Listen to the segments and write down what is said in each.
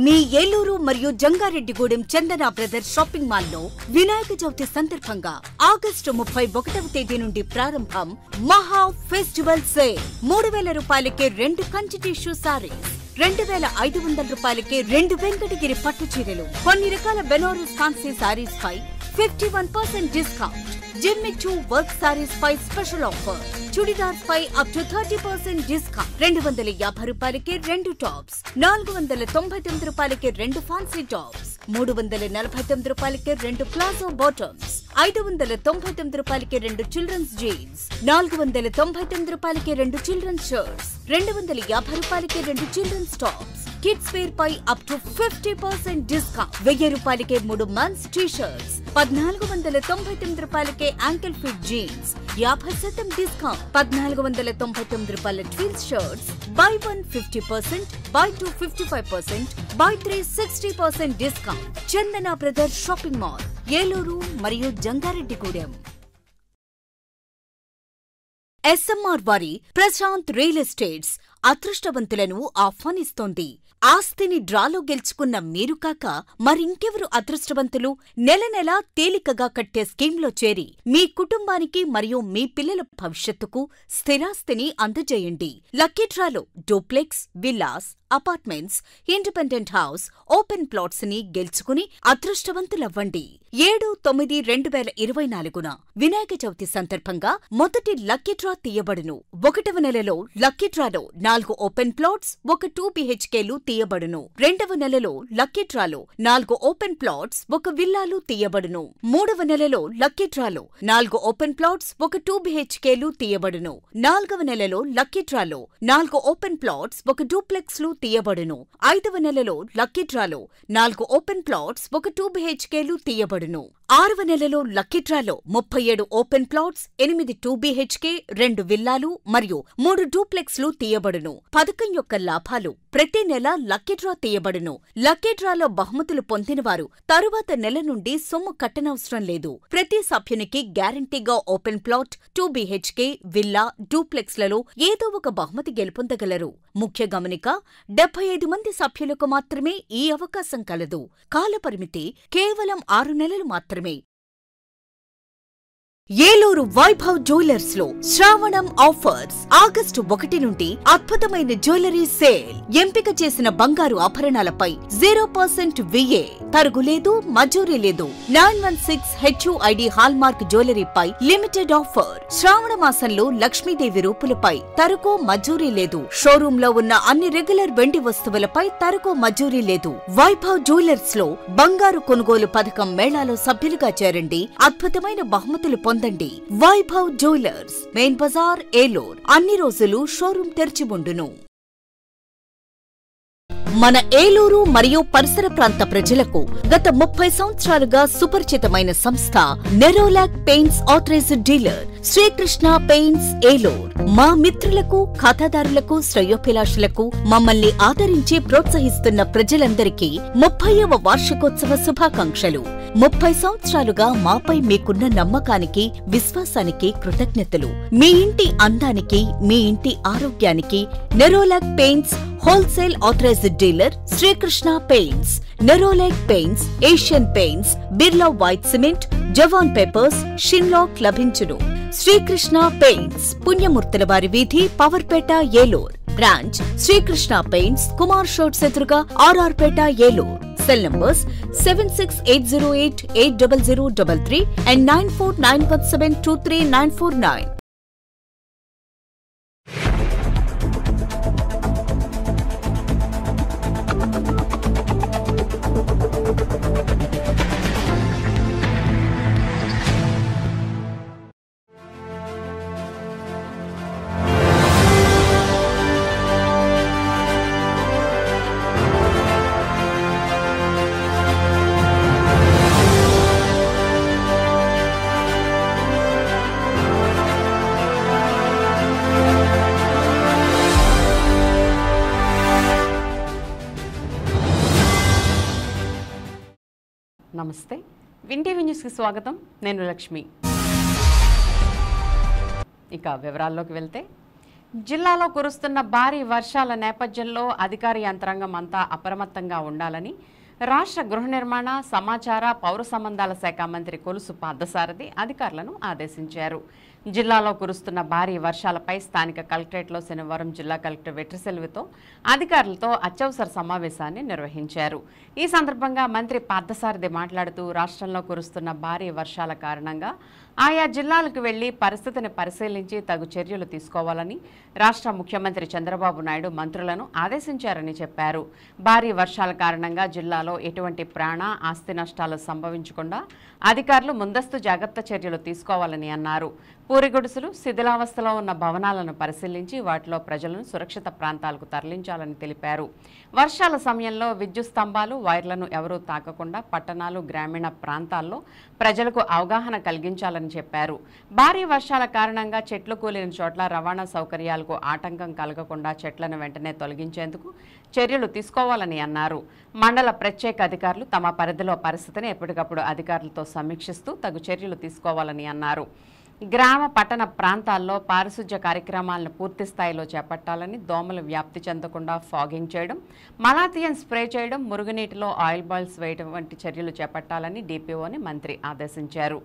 మీ ఏలూరు మరియు జంగారెడ్డిగూడెం చందన brothers shopping mall లో వినాయక చవితి సందర్భంగా ఆగస్టు 31వ తేదీ నుండి ప్రారంభం మహా ఫెస్టివల్ సేల్. 3000 రూపాయలకే 2 కంచి టిష్యూ సారీస్, 2500 రూపాయలకే 2 వెంకటగిరి పట్టు చీరలు, కొన్ని రకాల బెనారస్ ఫ్యాన్సీ సారీస్ పై 51% డిస్కౌంట్. జిమ్మిచూ వర్క్ సారీస్ పై స్పెషల్ ఆఫర్. చుడిదార్స్ పై అప్ టు 30% డిస్కౌంట్. 250 రూపాయలకి 2 టాప్స్, 499 రూపాయలకి 2 ఫ్యాన్సీ టాప్స్, 349 రూపాయలకి 2 ప్లాజో బాటమ్స్, 599 రూపాయలకి 2 చిల్డ్రన్స్ జీన్స్, 499 రూపాయలకి 2 చిల్డ్రన్స్ షర్ట్స్, 250 రూపాయలకి 2 చిల్డ్రన్స్ టాప్స్. కిడ్స్ వేర్ పై అప్ టు 50% డిస్కౌంట్. 1000 రూపాయలకి 3 మెన్స్ టీ షర్ట్స్, 1499 రూపాయలకి యాంకిల్ ఫిట్ జీన్స్, 50% డిస్కౌంట్. 1499 రూపాయల twills shirts, by 1 50%, by 2 55%, by 3 60% discount. Chandana brothers shopping mall, Eluru మరియు Jangareddygudem. SMR వారి Prashanth real estates అదృష్టవంతులను ఆహ్వానిస్తోంది. ఆస్తిని డ్రాలో గెలుచుకున్న మీరు కాక మరింకెవరు అదృష్టవంతులు? నెల నెలా తేలికగా కట్టే స్కీమ్లో చేరి మీ కుటుంబానికి మరియు మీ పిల్లల భవిష్యత్తుకు స్థిరాస్తిని అందజేయండి. లక్కీ డ్రాలో duplex, villas, apartments, independent house, open plots ని గెలుచుకుని అదృష్టవంతులవ్వండి. 7/9/2024న వినాయక చవితి సందర్భంగా మొదటి లక్కీ డ్రా తీయబడును. 1వ నెలలో లక్కీ డ్రాలో 4 ఓపెన్ ప్లాట్స్, 1 2 BHKలు తీయబడును. 2వ నెలలో లక్కీ డ్రాలో 4 ఓపెన్ ప్లాట్స్, 1 విల్లాలు తీయబడును. 3వ నెలలో లక్కీ డ్రాలో 4 ఓపెన్ ప్లాట్స్, 1 2 BHKలు తీయబడును. 4వ నెలలో లక్కీ డ్రాలో 4 ఓపెన్ ప్లాట్స్, 1 డూప్లెక్స్లు తీయబడును. 5వ నెలలో లక్కీ డ్రాలో 4 ఓపెన్ ప్లాట్స్, 1 2 BHKలు తీయబడును. 6వ నెలలో లక్కీ డ్రాలో 37 ఓపెన్ ప్లాట్స్, 8 2 BHK, 2 విల్లాలు మరియు 3 డూప్లెక్స్లు తీయబడును. పథకం యొక్క లాభాలు: ప్రతి నెల లక్కీ డ్రా తీయబడును. లక్కీ డ్రాలో బహుమతులు పొందినవారు తరువాత నెల నుండి సొమ్ము కట్టనవసరం లేదు. ప్రతి సభ్యునికి గ్యారంటీగా ఓపెన్ ప్లాట్, 2 BHK, విల్లా, డూప్లెక్స్లలో ఏదో ఒక బహుమతి గెలుపొందగలరు. ముఖ్య గమనిక: 75 మంది సభ్యులకు మాత్రమే ఈ అవకాశం కలదు. కాలపరిమితి కేవలం 6 నెలలు మాత్రమే. ఏలూరు వైభవ్ జ్యువెలర్స్ లో శ్రావణం ఆఫర్స్. ఆగస్టు 1 నుండి అద్భుతమైన జ్యువెలరీ సేల్. ఎంపిక చేసిన బంగారు ఆభరణాలపై 0% VA, తరుగులేదు, మజూరీ లేదు. 916 HUID హాల్మార్క్ జ్యువెలరీపై లిమిటెడ్ ఆఫర్. శ్రావణ మాసంలో లక్ష్మీదేవి రూపులపై తరుగు, మజూరీ లేదు. షోరూమ్ లో ఉన్న అన్ని రెగ్యులర్ వెండి వస్తువులపై తరుగు, మజూరీ లేదు. వైభవ్ జ్యువెలర్స్ లో బంగారు కొనుగోలు పథకం మేళాలో సభ్యులుగా చేరండి. అద్భుతమైన బహుమతులు పొందండి. Vaibhav jewellers, main Bazar, Eluru. అన్ని రోజులు షోరూం తెరిచి ఉండును. మన ఏలూరు మరియు పరిసర ప్రాంత ప్రజలకు గత 30 సంవత్సరాలుగా సుపరిచితమైన సంస్థ Nerolac paints authorised dealer Srikrishna paints, Eluru. మా మిత్రులకు, ఖాతాదారులకు, శ్రేయోభిలాషులకు మమ్మల్ని ఆదరించి ప్రోత్సహిస్తున్న ప్రజలందరికీ 30వ వార్షికోత్సవ శుభాకాంక్షలు. 30 సంవత్సరాలుగా మాపై మీకున్న నమ్మకానికి, విశ్వాసానికి కృతజ్ఞతలు. మీ ఇంటి అందానికి, మీ ఇంటి ఆరోగ్యానికి Nerolac paints wholesale authorised dealer Srikrishna paints. Nerolac paints, Asian paints, Birla white cement, జవాన్ పేపర్స్, షిన్లాక్ లభించును. శ్రీకృష్ణ పెయింట్స్, పుణ్యమూర్తుల వారి వీధి, పవర్పేట, ఏలూరు. బ్రాంచ్ శ్రీకృష్ణ పెయింట్స్, కుమార్ షోట్స్ ఎదురుగా, RR Pet, Eluru. Cell numbers 7680880033 and 9491723949. నమస్తే, విన్ టీవీ న్యూస్కి స్వాగతం. నేను లక్ష్మి. ఇక వివరాల్లోకి వెళ్తే, జిల్లాలో కురుస్తున్న భారీ వర్షాల నేపథ్యంలో అధికార యంత్రాంగం అంతా అప్రమత్తంగా ఉండాలని రాష్ట్ర గృహ నిర్మాణ సమాచార పౌర సంబంధాల శాఖ మంత్రి కొలుసు పార్థసారథి అధికారులను ఆదేశించారు. జిల్లాలో కురుస్తున్న భారీ వర్షాలపై స్థానిక కలెక్టరేట్లో శనివారం జిల్లా కలెక్టర్ వెట్రిసెల్వితో అధికారులతో అత్యవసర సమావేశాన్ని నిర్వహించారు. ఈ సందర్భంగా మంత్రి పార్థసారథి మాట్లాడుతూ రాష్ట్రంలో కురుస్తున్న భారీ వర్షాల కారణంగా ఆయా జిల్లాలకు వెళ్లి పరిస్థితిని పరిశీలించి తగు చర్యలు తీసుకోవాలని రాష్ట్ర ముఖ్యమంత్రి చంద్రబాబు నాయుడు మంత్రులను ఆదేశించారని చెప్పారు. భారీ వర్షాల కారణంగా జిల్లాలో ఎటువంటి ప్రాణ ఆస్తి నష్టాలు సంభవించకుండా అధికారులు ముందస్తు జాగ్రత్త చర్యలు తీసుకోవాలని అన్నారు. పూరిగుడుసులు శిథిలావస్థలో ఉన్న భవనాలను పరిశీలించి వాటిలో ప్రజలను సురక్షిత ప్రాంతాలకు తరలించాలని తెలిపారు. వర్షాల సమయంలో విద్యుత్ స్తంభాలు వైర్లను ఎవరూ తాకకుండా పట్టణాలు గ్రామీణ ప్రాంతాల్లో ప్రజలకు అవగాహన కలిగించాలని చెప్పారు. భారీ వర్షాల కారణంగా చెట్లు కూలిన చోట్ల రవాణా సౌకర్యాలకు ఆటంకం కలగకుండా చెట్లను వెంటనే తొలగించేందుకు చర్యలు తీసుకోవాలని అన్నారు. మండల ప్రత్యేక అధికారులు తమ పరిధిలో పరిస్థితిని ఎప్పటికప్పుడు అధికారులతో సమీక్షిస్తూ తగు చర్యలు తీసుకోవాలని అన్నారు. గ్రామ పట్టణ ప్రాంతాల్లో పారిశుధ్య కార్యక్రమాలను పూర్తి స్థాయిలో చేపట్టాలని, దోమలు వ్యాప్తి చెందకుండా ఫాగింగ్ చేయడం, మలాథియన్ స్ప్రే చేయడం, మురుగునీటిలో ఆయిల్ బాల్స్ వేయడం వంటి చర్యలు చేపట్టాలని డిపిఓని మంత్రి ఆదేశించారు.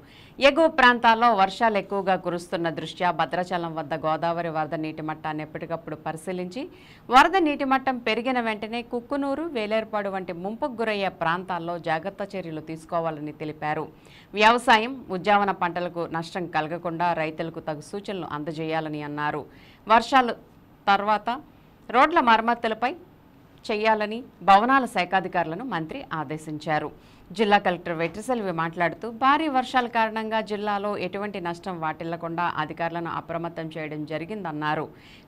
ఎగువ ప్రాంతాల్లో వర్షాలు ఎక్కువగా కురుస్తున్న దృష్ట్యా భద్రాచలం వద్ద గోదావరి వరద నీటి మట్టాన్ని ఎప్పటికప్పుడు పరిశీలించి వరద నీటి మట్టం పెరిగిన వెంటనే కుక్కునూరు, వేలేర్పాడు వంటి ముంపుకు గురయ్యే ప్రాంతాల్లో జాగ్రత్త చర్యలు తీసుకోవాలని తెలిపారు. వ్యవసాయం, ఉద్యానవన పంటలకు నష్టం కలగకుండా రైతులకు తగు సూచనలు అందజేయాలని అన్నారు. వర్షాలు తర్వాత రోడ్ల మరమ్మతులపై చేయాలని భవనాల శాఖాధికారులను మంత్రి ఆదేశించారు. జిల్లా కలెక్టర్ వెట్రిసెల్వి మాట్లాడుతూ భారీ వర్షాల కారణంగా జిల్లాలో ఎటువంటి నష్టం వాటిల్లకుండా అధికారులను అప్రమత్తం చేయడం జరిగిందన్నారు.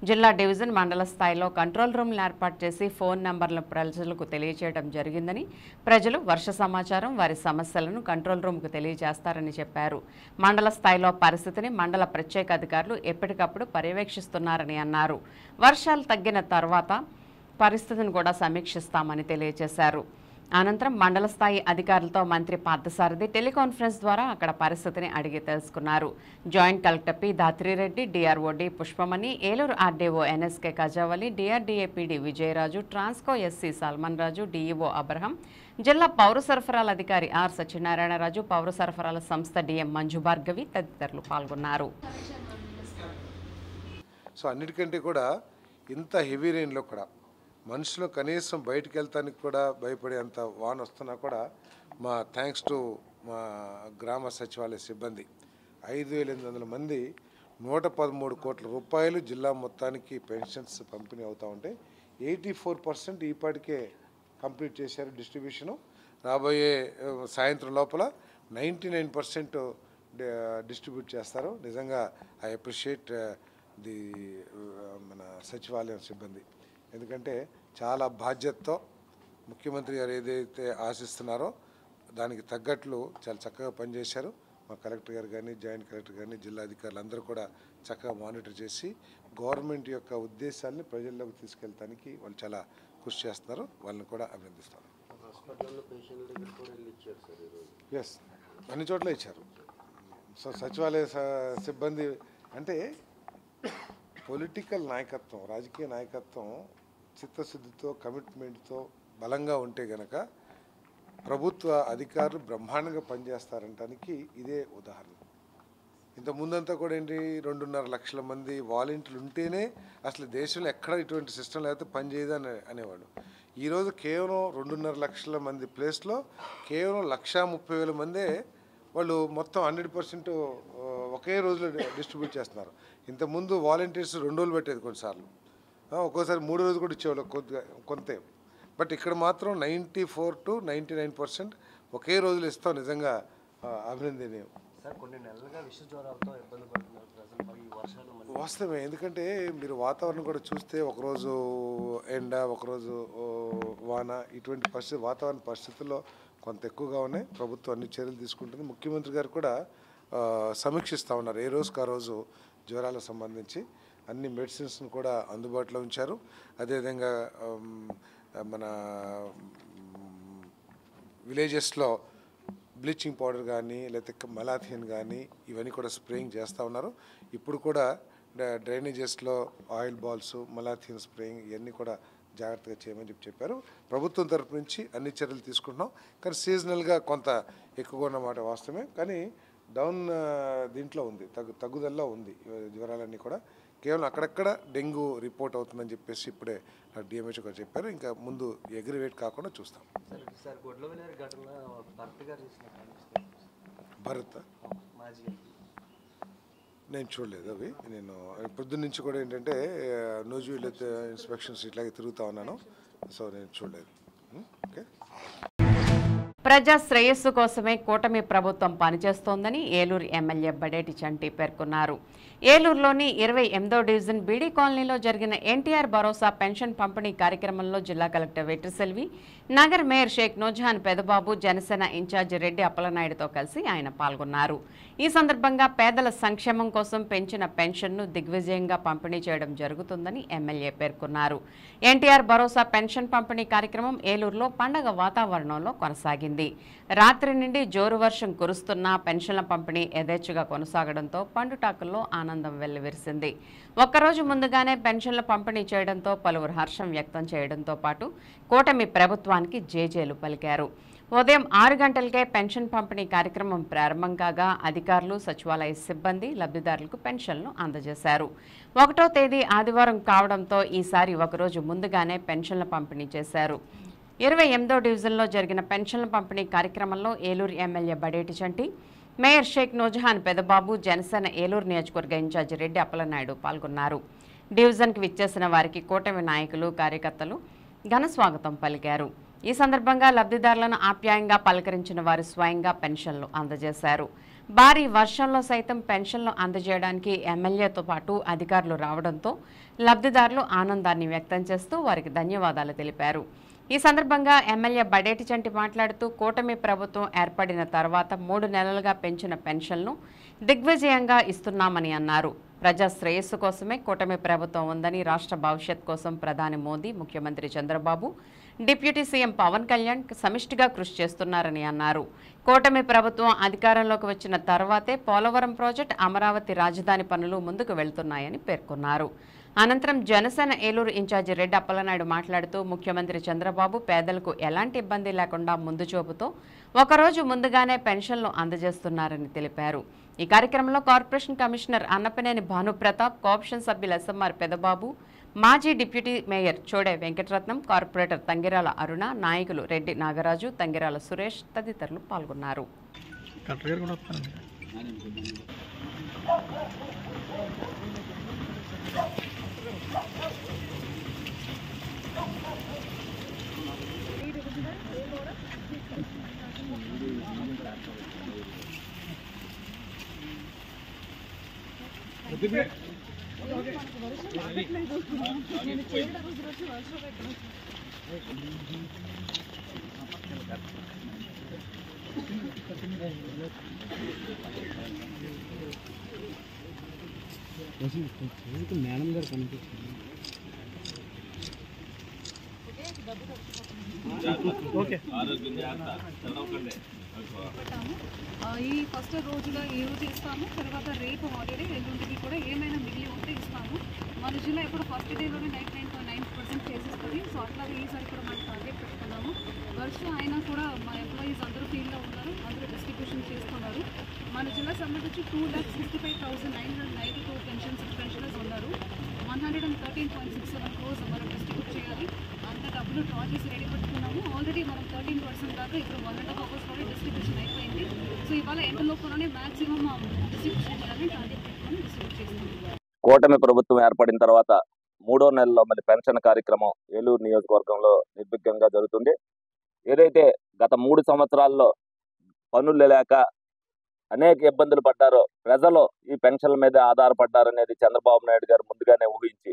జిల్లా డివిజన్ మండల స్థాయిలో కంట్రోల్ రూమ్లు ఏర్పాటు చేసి ఫోన్ నంబర్లను ప్రజలకు తెలియజేయడం జరిగిందని, ప్రజలు వర్ష సమాచారం, వారి సమస్యలను కంట్రోల్ రూమ్కు తెలియజేస్తారని చెప్పారు. మండల స్థాయిలో పరిస్థితిని మండల ప్రత్యేక అధికారులు ఎప్పటికప్పుడు పర్యవేక్షిస్తున్నారని అన్నారు. వర్షాలు తగ్గిన తర్వాత పరిస్థితిని కూడా సమీక్షిస్తామని తెలియజేశారు. అనంతరం మండల స్థాయి అధికారులతో మంత్రి పార్థసారథి టెలికాన్ఫరెన్స్ ద్వారా అక్కడ పరిస్థితిని అడిగి తెలుసుకున్నారు. Joint collector P Dhatrireddy, DRO D Pushpamani, Eluru RDO NSK Kajavali, DRDA PD Vijayaraju, Transco SE Salman Raju, DEO Abraham, జిల్లా పౌర సరఫరాల అధికారి ఆర్ సత్యనారాయణరాజు, పౌర సరఫరాల సంస్థ డిఎం మంజు భార్గవి తదితరులు పాల్గొన్నారు. సో అన్నిటికంటే కూడా ఇంత హెవీ రెయిన్లో కూడా మనుషులు కనీసం బయటికి వెళ్తానికి కూడా భయపడేంత వాన వస్తున్నా కూడా మా థ్యాంక్స్ టు మా గ్రామ సచివాలయ సిబ్బంది 5,800 మంది 113 కోట్ల రూపాయలు జిల్లా మొత్తానికి పెన్షన్స్ పంపిణీ అవుతూ ఉంటే 84% ఈపాటికే కంప్లీట్ చేశారు డిస్ట్రిబ్యూషను. రాబోయే సాయంత్రం లోపల 99% డిస్ట్రిబ్యూట్ చేస్తారు. నిజంగా ఐ అప్రిషియేట్ ది మన సచివాలయం సిబ్బంది. ఎందుకంటే చాలా బాధ్యతతో ముఖ్యమంత్రి గారు ఏదైతే ఆశిస్తున్నారో దానికి తగ్గట్లు చాలా చక్కగా పనిచేశారు. మా కలెక్టర్ గారు కానీ, జాయింట్ కలెక్టర్ కానీ, జిల్లా అధికారులు అందరూ కూడా చక్కగా మానిటర్ చేసి గవర్నమెంట్ యొక్క ఉద్దేశాలని ప్రజల్లోకి తీసుకెళ్ళడానికి వాళ్ళు చాలా కృషి చేస్తున్నారు. వాళ్ళని కూడా అభినందిస్తాను. ఎస్, అన్ని చోట్ల ఇచ్చారు. సో సచివాలయ సిబ్బంది అంటే పొలిటికల్ నాయకత్వం, రాజకీయ నాయకత్వం చిత్తశుద్ధితో, కమిట్మెంట్తో బలంగా ఉంటే గనక ప్రభుత్వ అధికారులు బ్రహ్మాండంగా పనిచేస్తారంటానికి ఇదే ఉదాహరణ. ఇంత ముందంతా కూడా ఏంటి 2.5 లక్షల మంది వాలంటీర్లు ఉంటేనే అసలు దేశంలో ఎక్కడ ఇటువంటి సిస్టమ్ లేకపోతే పనిచేయదు అనేవాడు. ఈరోజు కేవలం 2.5 లక్షల మంది ప్లేస్లో కేవలం 1,30,000 మందే వాళ్ళు మొత్తం 100% ఒకే రోజులో డిస్ట్రిబ్యూట్ చేస్తున్నారు. ఇంతకుముందు వాలంటీర్స్ 2 రోజులు పెట్టేది, కొన్నిసార్లు ఒక్కోసారి 3 రోజులు కూడా ఇచ్చేవాళ్ళు కొంతే. బట్ ఇక్కడ మాత్రం 94 to 99% ఒకే రోజులు ఇస్తాం. నిజంగా అభినందనీయం. కొన్ని నెలలుగా విష జ్వరాలతో ఇబ్బంది పడుతున్నారు ప్రజలు. ఈ వర్షాలు వాస్తవమే. ఎందుకంటే మీరు వాతావరణం కూడా చూస్తే ఒకరోజు ఎండ, ఒకరోజు వాన, ఇటువంటి వాతావరణ పరిస్థితుల్లో కొంత ఎక్కువగా ఉన్నాయి. ప్రభుత్వం అన్ని చర్యలు తీసుకుంటుంది. ముఖ్యమంత్రి గారు కూడా సమీక్షిస్తూ ఉన్నారు. ఏ రోజుకి ఆ రోజు జ్వరాలకు సంబంధించి అన్ని మెడిసిన్స్ను కూడా అందుబాటులో ఉంచారు. అదేవిధంగా మన విలేజెస్లో బ్లీచింగ్ పౌడర్ కానీ లేకపోతే మలాథియన్ కానీ ఇవన్నీ కూడా స్ప్రేయింగ్ చేస్తూ ఉన్నారు. ఇప్పుడు కూడా డ్రైనేజెస్లో ఆయిల్ బాల్స్, మలాథిన్ స్ప్రేయింగ్ ఇవన్నీ కూడా జాగ్రత్తగా చేయమని చెప్పారు. ప్రభుత్వం తరపు నుంచి అన్ని చర్యలు తీసుకుంటున్నాం. కానీ సీజనల్గా కొంత ఎక్కువగా ఉన్నమాట వాస్తవమే. కానీ డౌన్ దీంట్లో ఉంది, తగ్గుదలలో ఉంది జ్వరాలన్నీ కూడా. కేవలం అక్కడక్కడ డెంగ్యూ రిపోర్ట్ అవుతుందని చెప్పేసి ఇప్పుడే డిఎంహెచ్ఓ గారు చెప్పారు. ఇంకా ముందు ఎగ్రివేట్ కాకుండా చూస్తాం. సార్ గొడ్లవెల్లేరు ఘటన భరత్ గారు చేసిన భరత్ మాజీ నేను చూడలేదు అవి. నేను పొద్దున్న నుంచి కూడా ఏంటంటే నోజువల్ ఇన్స్పెక్షన్స్ ఇట్లాగే తిరుగుతూ ఉన్నాను. సో నేను చూడలేదు. ఓకే. ప్రజా శ్రేయస్సు కోసమే కూటమి ప్రభుత్వం పనిచేస్తోందని ఏలూరు ఎమ్మెల్యే బడేటి చంటి పేర్కొన్నారు. ఏలూరులోని 28వ డివిజన్ బీడీ కాలనీలో జరిగిన ఎన్టీఆర్ భరోసా పెన్షన్ పంపిణీ కార్యక్రమంలో జిల్లా కలెక్టర్ వెట్రిసెల్వి, నగర్ మేయర్ షేక్ నూజహాన్ పెదబాబు, జనసేన ఇన్ఛార్జి రెడ్డి అప్పలనాయుడుతో కలిసి ఆయన పాల్గొన్నారు. ఈ సందర్భంగా పేదల సంక్షేమం కోసం పెంచిన పెన్షన్ను దిగ్విజయంగా పంపిణీ చేయడం జరుగుతుందని ఎమ్మెల్యే పేర్కొన్నారు. ఎన్టీఆర్ భరోసా పెన్షన్ పంపిణీ కార్యక్రమం ఏలూరులో పండగ వాతావరణంలో కొనసాగింది. రాత్రి నుండి జోరు వర్షం కురుస్తున్నా పెన్షన్ల పంపిణీ యథేచ్ఛగా కొనసాగడంతో పండుటాకుల్లో ఆనందం వెల్లివిరిసింది. ఒక్కరోజు ముందుగానే పెన్షన్ల పంపిణీ చేయడంతో పలువురు హర్షం వ్యక్తం చేయడంతో పాటు కూటమి ప్రభుత్వానికి జేజేలు పలికారు. ఉదయం 6 గంటలకే పెన్షన్ పంపిణీ కార్యక్రమం ప్రారంభం కాగా అధికారులు, సచివాలయ సిబ్బంది లబ్ధిదారులకు పెన్షన్లు అందజేశారు. 1వ తేదీ ఆదివారం కావడంతో ఈసారి ఒకరోజు ముందుగానే పెన్షన్ల పంపిణీ చేశారు. 28వ డివిజన్లో జరిగిన పెన్షన్ల పంపిణీ కార్యక్రమంలో ఏలూరు ఎమ్మెల్యే బడేటి చంటి, మేయర్ షేక్ నూజహాన్ పెదబాబు, జనసేన ఏలూరు నియోజకవర్గ ఇన్ఛార్జి రెడ్డి అప్పలనాయుడు పాల్గొన్నారు. డివిజన్కి విచ్చేసిన వారికి కూటమి నాయకులు, కార్యకర్తలు ఘన స్వాగతం పలికారు. ఈ సందర్భంగా లబ్ధిదారులను ఆప్యాయంగా పలకరించిన వారు స్వయంగా పెన్షన్లు అందజేశారు. భారీ వర్షంలో సైతం పెన్షన్లు అందజేయడానికి ఎమ్మెల్యేతో పాటు అధికారులు రావడంతో లబ్ధిదారులు ఆనందాన్ని వ్యక్తం చేస్తూ వారికి ధన్యవాదాలు తెలిపారు. ఈ సందర్భంగా ఎమ్మెల్యే బడేటి చంటి మాట్లాడుతూ కూటమి ప్రభుత్వం ఏర్పడిన తర్వాత 3 నెలలుగా పెంచిన పెన్షన్ను దిగ్విజయంగా ఇస్తున్నామని అన్నారు. ప్రజా శ్రేయస్సు కోసమే కూటమి ప్రభుత్వం ఉందని, రాష్ట్ర భవిష్యత్ కోసం ప్రధాని మోదీ, ముఖ్యమంత్రి చంద్రబాబు, డిప్యూటీ సీఎం పవన్ కళ్యాణ్ సమిష్టిగా కృషి చేస్తున్నారని అన్నారు. కూటమి ప్రభుత్వం అధికారంలోకి వచ్చిన తర్వాతే పోలవరం ప్రాజెక్టు, అమరావతి రాజధాని పనులు ముందుకు వెళ్తున్నాయని పేర్కొన్నారు. అనంతరం జనసేన ఏలూరు ఇన్ఛార్జి రెడ్డి అప్పలనాయుడు మాట్లాడుతూ ముఖ్యమంత్రి చంద్రబాబు పేదలకు ఎలాంటి ఇబ్బంది లేకుండా ముందు చూపుతో ఒకరోజు ముందుగానే పెన్షన్లు అందజేస్తున్నారని తెలిపారు. ఈ కార్యక్రమంలో corporation commissioner Annapaneni Bhanupratap, cooption సభ్యులు ఎస్ఎంఆర్ పెదబాబు, మాజీ deputy mayor Chode Venkataratnam, corporator Tangirala Aruna, నాయకులు రెడ్డి నాగరాజు, తంగిరాల సురేష్ తదితరులు పాల్గొన్నారు. మేడం గారు కనిపిస్తుంది. ఈ ఫస్ట్ రోజులో ఈ రోజు ఇస్తాము, తర్వాత రేపు హాలిడే, ఎల్లుండికి కూడా ఏమైనా మిగిలి ఉంటే ఇస్తాము. మన జిల్లా ఇప్పుడు ఫస్ట్ డేలోనే 99.9% చేసేస్తుంది. సో అట్లాగే ఈసారి కూడా మనం టార్గెట్ పెట్టుకున్నాము. వర్షం అయినా కూడా మా ఎంప్లాయీస్ అందరూ ఫీల్డ్లో ఉన్నారు, అందరూ డిస్ట్రిబ్యూషన్ చేస్తున్నారు. మన జిల్లా సంబంధించి 2,65,992 పెన్షనర్స్ ఉన్నారు. 113.67 crores మనం డిస్ట్రిబ్యూట్ చేయాలి. అంత డబ్బులు డ్రా చేసి రెడీ పెట్టుకున్నాము. ఆల్రెడీ మనం 13% దాకా ఇప్పుడు 1.5 hours డిస్ట్రిబ్యూషన్ అయిపోయింది. సో ఇవాళ ఎండలోనే మ్యాక్సిమం డిస్ట్రిబ్యూషన్ చేయాలని టార్గెట్ పెట్టుకుని డిస్ట్రిబ్యూట్ చేస్తున్నాం. కూటమి ప్రభుత్వం ఏర్పడిన తర్వాత 3వ నెలలో మళ్ళీ పెన్షన్ కార్యక్రమం ఏలూరు నియోజకవర్గంలో నిర్విఘ్నంగా జరుగుతుంది. ఏదైతే గత 3 సంవత్సరాల్లో పనులు లేక అనేక ఇబ్బందులు పడ్డారో ప్రజలు ఈ పెన్షన్ల మీద ఆధారపడ్డారనేది చంద్రబాబు నాయుడు గారు ముందుగానే ఊహించి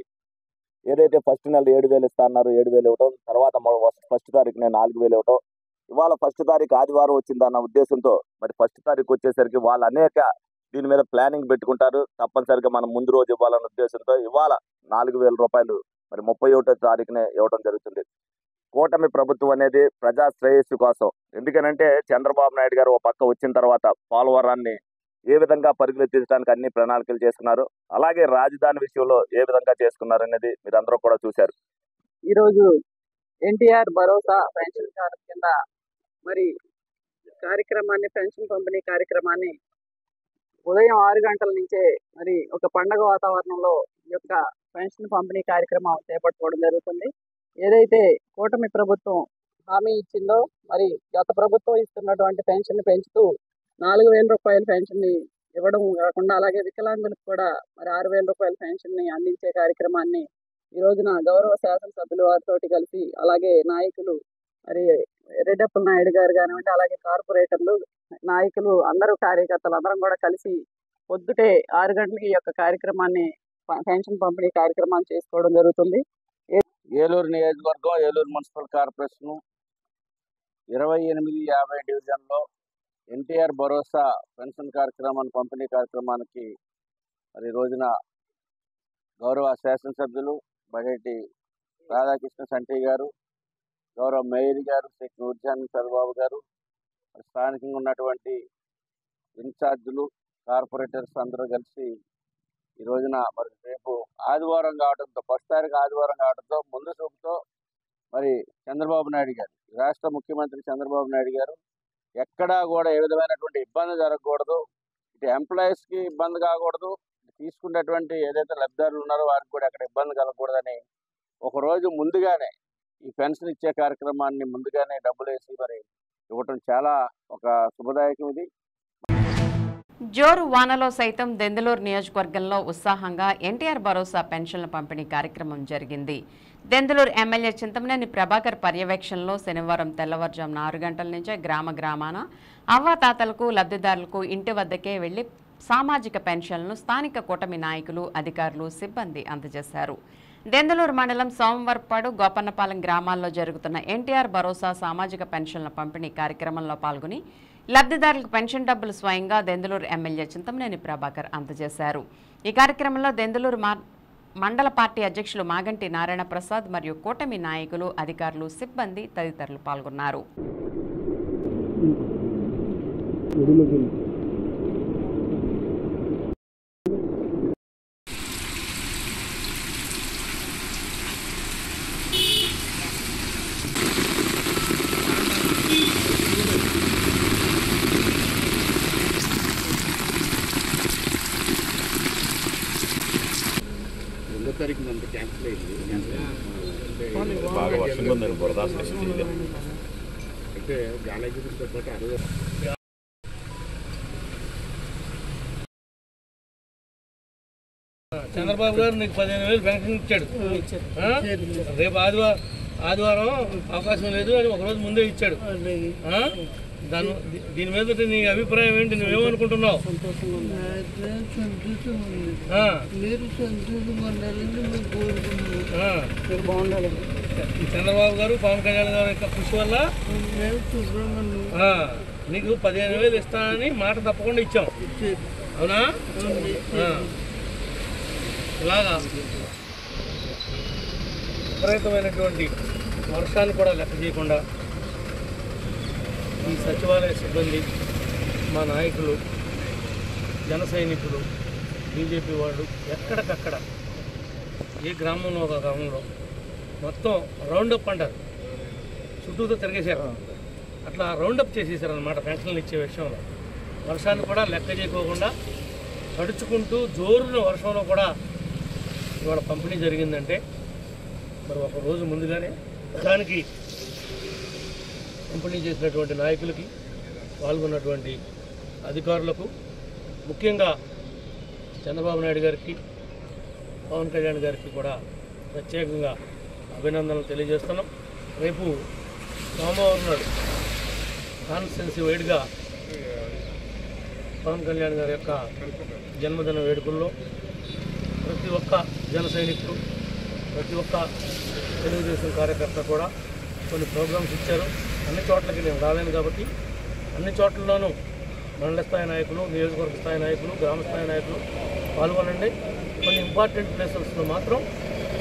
ఏదైతే ఫస్ట్ నెల 7,000 ఇస్తా అన్నారు, 7,000 ఇవ్వటం, తర్వాత ఫస్ట్ తారీఖునే 4,000 ఇవ్వటం, ఇవాళ ఫస్ట్ తారీఖు ఆదివారం వచ్చిందన్న ఉద్దేశంతో మరి ఫస్ట్ తారీఖు వచ్చేసరికి వాళ్ళు అనేక దీని మీద ప్లానింగ్ పెట్టుకుంటారు. తప్పనిసరిగా మనం ముందు రోజు ఇవ్వాలన్న ఉద్దేశంతో ఇవాళ 4,000 రూపాయలు మరి 31వ తారీఖునే ఇవ్వడం జరుగుతుంది. కూటమి ప్రభుత్వం అనేది ప్రజా శ్రేయస్సు కోసం. ఎందుకనంటే చంద్రబాబు నాయుడు గారు ఒక పక్క వచ్చిన తర్వాత పోలవరాన్ని ఏ విధంగా పరుగులు తీర్చడానికి అన్ని ప్రణాళికలు చేసుకున్నారు, అలాగే రాజధాని విషయంలో ఏ విధంగా చేసుకున్నారు అనేది మీరందరూ కూడా చూశారు. ఈరోజు ఎన్టీఆర్ భరోసా పెన్షన్ కార్డు కింద మరి కార్యక్రమాన్ని, పెన్షన్ పంపిణీ కార్యక్రమాన్ని ఉదయం 6 గంటల నుంచే మరి ఒక పండగ వాతావరణంలో ఈ యొక్క పెన్షన్ పంపిణీ కార్యక్రమం చేపట్టుకోవడం జరుగుతుంది. ఏదైతే కూటమి ప్రభుత్వం హామీ ఇచ్చిందో మరి గత ప్రభుత్వం ఇస్తున్నటువంటి పెన్షన్ పెంచుతూ 4,000 రూపాయల పెన్షన్ ని ఇవ్వడం కాకుండా అలాగే వికలాంగులకు కూడా మరి 6,000 రూపాయల పెన్షన్ ని అందించే కార్యక్రమాన్ని ఈ రోజున గౌరవ శాసనసభ్యులు వారితో కలిసి అలాగే నాయకులు మరి రెడ్డప్పల నాయుడు గారు కానివ్వండి, అలాగే కార్పొరేటర్లు, నాయకులు, అందరూ కార్యకర్తలు అందరం కూడా కలిసి పొద్దుటే 6 గంటలకి ఈ యొక్క కార్యక్రమాన్ని పెన్షన్ పంపిణీ కార్యక్రమాన్ని చేసుకోవడం జరుగుతుంది. ఏలూరు నియోజకవర్గం, ఏలూరు మున్సిపల్ కార్పొరేషన్ 28-50 డివిజన్లో ఎన్టీఆర్ భరోసా పెన్షన్ కార్యక్రమాన్ని, పంపిణీ కార్యక్రమానికి మరి ఈ రోజున గౌరవ శాసనసభ్యులు బడేటి రాధాకృష్ణ సంటి గారు, గౌరవ మేయర్ గారు శ్రీ నూర్జాన్ చంద్రబాబు గారు, స్థానికంగా ఉన్నటువంటి ఇన్ఛార్జీలు, కార్పొరేటర్స్ అందరూ కలిసి ఈ రోజున మరి రేపు ఆదివారం కావడంతో, ఫస్ట్ తారీఖు ఆదివారం కావడంతో ముందు చూపుతో మరి చంద్రబాబు నాయుడు గారు, రాష్ట్ర ముఖ్యమంత్రి చంద్రబాబు నాయుడు గారు ఎక్కడా కూడా ఏ విధమైనటువంటి ఇబ్బంది జరగకూడదు, ఇటు ఎంప్లాయీస్కి ఇబ్బంది కాకూడదు, తీసుకున్నటువంటి ఏదైతే లబ్ధిదారులు ఉన్నారో వారికి కూడా ఎక్కడ ఇబ్బంది కలగకూడదని ఒకరోజు ముందుగానే ఈ పెన్షన్ ఇచ్చే కార్యక్రమాన్ని ముందుగానే డబ్బులు వేసి మరి ఇవ్వటం చాలా ఒక శుభదాయకం. ఇది జోరు వానలో సైతం దెందులూరు నియోజకవర్గంలో ఉత్సాహంగా ఎన్టీఆర్ భరోసా పెన్షన్ల పంపిణీ కార్యక్రమం జరిగింది. దెందులూరు ఎమ్మెల్యే చింతమనేని ప్రభాకర్ పర్యవేక్షణలో శనివారం తెల్లవారుజామున 6 గంటల నుంచే గ్రామాన అవ్వాతాతలకు, లబ్ధిదారులకు ఇంటి వద్దకే వెళ్లి సామాజిక పెన్షన్లను స్థానిక కూటమి నాయకులు, అధికారులు, సిబ్బంది అందజేశారు. దెందులూరు మండలం సోమవారపాడు, గోపన్నపాలెం గ్రామాల్లో జరుగుతున్న ఎన్టీఆర్ భరోసా సామాజిక పెన్షన్ల పంపిణీ కార్యక్రమంలో పాల్గొని లబ్ధిదారులకు పెన్షన్ డబ్బులు స్వయంగా దెందులూరు ఎమ్మెల్యే చింతమనేని ప్రభాకర్ అందజేశారు. ఈ కార్యక్రమంలో దెందులూరు మండల పార్టీ అధ్యక్షులు మాగంటి నారాయణ ప్రసాద్ మరియు కూటమి నాయకులు, అధికారులు, సిబ్బంది తదితరులు పాల్గొన్నారు. బాగా వర్షం ఉందని బురద అంటే చంద్రబాబు గారు నీకు 15,000 పెన్షన్ ఇచ్చాడు. రేపు ఆదివారం అవకాశం లేదు అని ఒకరోజు ముందే ఇచ్చాడు. దీని మీద నీ అభిప్రాయం ఏంటి? నువ్వేమనుకుంటున్నావు? చంద్రబాబు గారు, పవన్ కళ్యాణ్ గారి యొక్క కృషి వల్ల నీకు 15,000 ఇస్తానని మాట తప్పకుండా ఇచ్చాం. అవునా? ఇలాగా విపరీతమైనటువంటి వర్షాన్ని కూడా లెక్క చేయకుండా ఈ సచివాలయ సిబ్బంది, మా నాయకులు, జన సైనికులు, బీజేపీ వాళ్ళు ఎక్కడికక్కడ ఏ గ్రామంలో ఒక గ్రామంలో మొత్తం రౌండప్ అంటారు, చుట్టూతో తిరిగేశారు. అట్లా రౌండప్ చేసేసారు అన్నమాట పెన్షన్లు ఇచ్చే విషయంలో. వర్షాన్ని కూడా లెక్క చేయకోకుండా తడుచుకుంటూ జోరున వర్షంలో కూడా ఇవాళ పంపిణీ జరిగిందంటే మరి ఒక రోజు ముందుగానే దానికి పంపిణీ చేసినటువంటి నాయకులకి, పాల్గొన్నటువంటి అధికారులకు, ముఖ్యంగా చంద్రబాబు నాయుడు గారికి, పవన్ కళ్యాణ్ గారికి కూడా ప్రత్యేకంగా అభినందనలు తెలియజేస్తున్నాం. రేపు సోమవారం నాడు కాన్స్టిట్యున్సీ వైడ్గా పవన్ కళ్యాణ్ గారి యొక్క జన్మదిన వేడుకల్లో ప్రతి ఒక్క జన సైనికులు, ప్రతి ఒక్క తెలుగుదేశం కార్యకర్త కూడా కొన్ని ప్రోగ్రామ్స్ ఇచ్చారు. అన్ని చోట్లకి నేను రాలేను కాబట్టి అన్ని చోట్లలోనూ మండల స్థాయి నాయకులు, నియోజకవర్గ స్థాయి నాయకులు, గ్రామ స్థాయి నాయకులు పాల్గొనండి. కొన్ని ఇంపార్టెంట్ ప్లేసెస్లో మాత్రం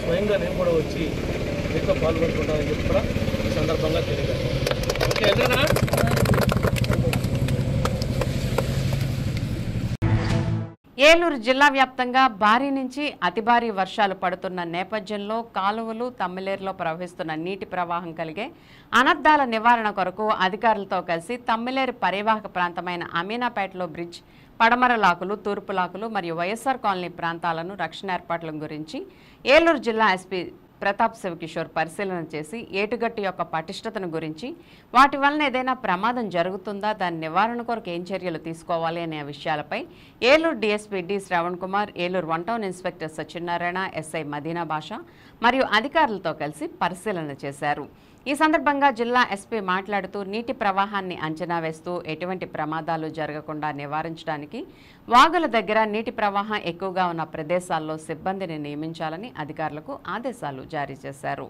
స్వయంగా నేను కూడా వచ్చి మీతో పాల్గొంటుంటానని చెప్పి కూడా ఈ సందర్భంగా తెలియజేస్తాను. ఓకే, ఏలూరు జిల్లా వ్యాప్తంగా భారీ నుంచి అతి భారీ వర్షాలు పడుతున్న నేపథ్యంలో కాలువలు తమ్మిలేరులో ప్రవహిస్తున్న నీటి ప్రవాహం కలిగే అనర్థాల నివారణ కొరకు అధికారులతో కలిసి తమ్మిలేరు పరివాహక ప్రాంతమైన అమీనాపేటలో బ్రిడ్జ్, పడమర లాకులు, తూర్పు లాకులు మరియు వైఎస్ఆర్ కాలనీ ప్రాంతాలను రక్షణ ఏర్పాట్ల గురించి ఏలూరు జిల్లా ఎస్పీ ప్రతాప్ శివకిషోర్ పరిశీలన చేసి ఏటుగట్టు యొక్క పటిష్టతను గురించి, వాటి వలన ఏదైనా ప్రమాదం జరుగుతుందా, దాని నివారణ కొరకు ఏం చర్యలు తీసుకోవాలి అనే విషయాలపై Eluru DSP D Sravan Kumar, Eluru 1 town inspector Satyanarayana, SI Madina Basha మరియు అధికారులతో కలిసి పరిశీలన చేశారు. ఈ సందర్భంగా జిల్లా ఎస్పీ మాట్లాడుతూ నీటి ప్రవాహాన్ని అంచనా వేస్తూ ఎటువంటి ప్రమాదాలు జరగకుండా నివారించడానికి వాగుల దగ్గర నీటి ప్రవాహం ఎక్కువగా ఉన్న ప్రదేశాల్లో సిబ్బందిని నియమించాలని అధికారులకు ఆదేశాలు జారీ చేశారు.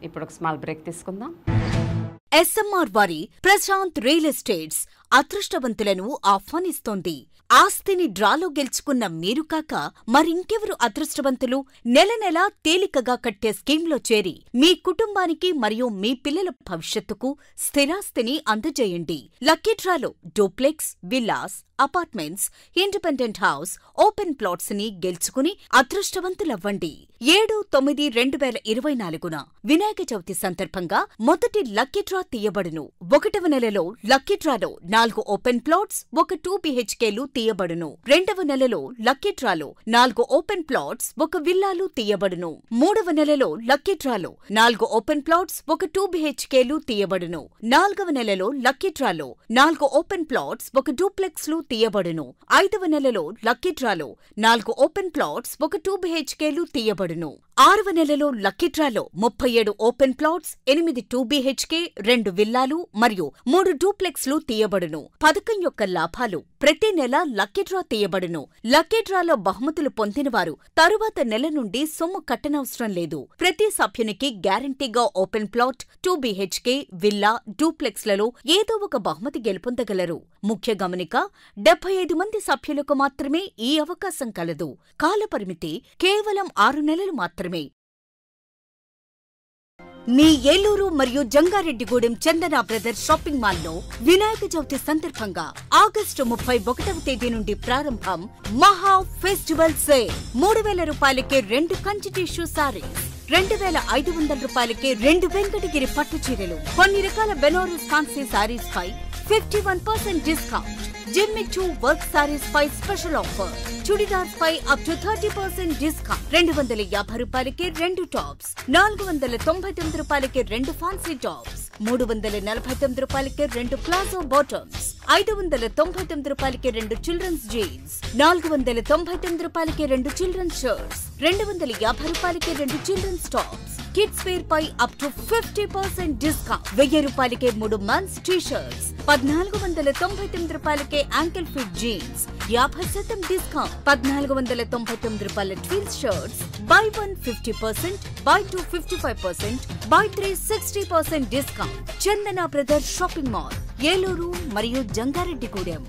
ఇప్పుడు ఒక స్మాల్ బ్రేక్ తీసుకుందాం. ఎస్ఎంఆర్ వారి ప్రశాంత్ రియల్ ఎస్టేట్స్ అదృష్టవంతులను ఆహ్వానిస్తోంది. ఆస్తిని డ్రాలో గెలుచుకున్న మీరు కాక మరింకెవరు అదృష్టవంతులు? నెల నెలా తేలికగా కట్టే స్కీమ్లో చేరి మీ కుటుంబానికి మరియు మీ పిల్లల భవిష్యత్తుకు స్థిరాస్తిని అందజేయండి. లక్కీ డ్రాలో duplex, villas, apartments, independent house, open plots ని గెలుచుకుని అదృష్టవంతులవ్వండి. 7/9/2024 వినాయక చవితి సందర్భంగా మొదటి లక్కీ డ్రా తీయబడును. 1వ నెలలో లక్కీ డ్రాలో 4 ఓపెన్ ప్లాట్స్, 1 2 BHKలు తీయబడును. 2వ నెలలో లక్కీ డ్రాలో 4 ఓపెన్ ప్లాట్స్, 1 విల్లాలు తీయబడును. 3వ నెలలో లక్కీ డ్రాలో 4 ఓపెన్ ప్లాట్స్, 1 2 BHKలు తీయబడును. 4వ నెలలో లక్కీ డ్రాలో 4 ఓపెన్ ప్లాట్స్, 1 డూప్లెక్స్లు తీయబడును. 5వ నెలలో లక్కీ డ్రాలో 4 ఓపెన్ ప్లాట్స్, 1 2 BHKలు తీయబడును. 6వ నెలలో లక్కీ డ్రాలో 37 ఓపెన్ ప్లాట్స్, 8 2 BHK, 2 విల్లాలు మరియు 3 డూప్లెక్స్లు తీయబడును. పథకం యొక్క లాభాలు: ప్రతి నెల లక్కీ డ్రా తీయబడును. లక్కీ డ్రాలో బహుమతులు పొందినవారు తరువాత నెల నుండి సొమ్ము కట్టనవసరం లేదు. ప్రతి సభ్యునికి గ్యారంటీగా ఓపెన్ ప్లాట్, 2 BHK, విల్లా, డూప్లెక్స్లలో ఏదో ఒక బహుమతి గెలుపొందగలరు. ముఖ్య గమనిక: 75 మంది సభ్యులకు మాత్రమే ఈ అవకాశం కలదు. కాలపరిమితి కేవలం 6 నెలలు మాత్రమే. మీ ఏలూరు మరియు జంగారెడ్డిగూడెం చందన బ్రదర్స్ షాపింగ్ మాల్లో వినాయక చవితి సందర్భంగా ఆగస్టు 31వ తేదీ నుండి ప్రారంభం మహా ఫెస్టివల్ సేల్. 3000 రూపాయలకే 2 కంచి టిష్యూ సారీస్, 2500 రూపాయలకే 2 వెంకటగిరి పట్టు చీరలు, కొన్ని రకాల బెనారస్ ఫ్యాన్సీ సారీస్ పై 51% డిస్కౌంట్. జిమ్మిచూ వర్క్ సారీస్ పై స్పెషల్ ఆఫర్. చుడిదార్స్ పై అప్ టు 30% డిస్కౌంట్. 250 రూపాయలకే 2 టాప్స్, 499 రూపాయలకే 2 ఫ్యాన్సీ టాప్స్, 349 రూపాయలకే 2 ప్లాజో బాటమ్స్, 599 రూపాయలకే 2 చిల్డ్రన్స్ జీన్స్, 499 రూపాయలకే 2 చిల్డ్రన్స్ షర్ట్స్, 250 రూపాయలకే 2 చిల్డ్రన్స్ టాప్స్. కిడ్స్ వేర్ పై అప్ టు 50% డిస్కౌంట్. 1000 రూపాయలకే 3 మెన్స్ టీ షర్ట్స్, 1499 రూపాయలకే యాంకిల్ ఫిట్ జీన్స్, 50% డిస్కౌంట్. 1499 రూపాయల twills shirts, by 1 50%, by 2 55%, by 3 60% discount. Chandana brothers shopping mall, Eluru మరియు Jangareddygudem.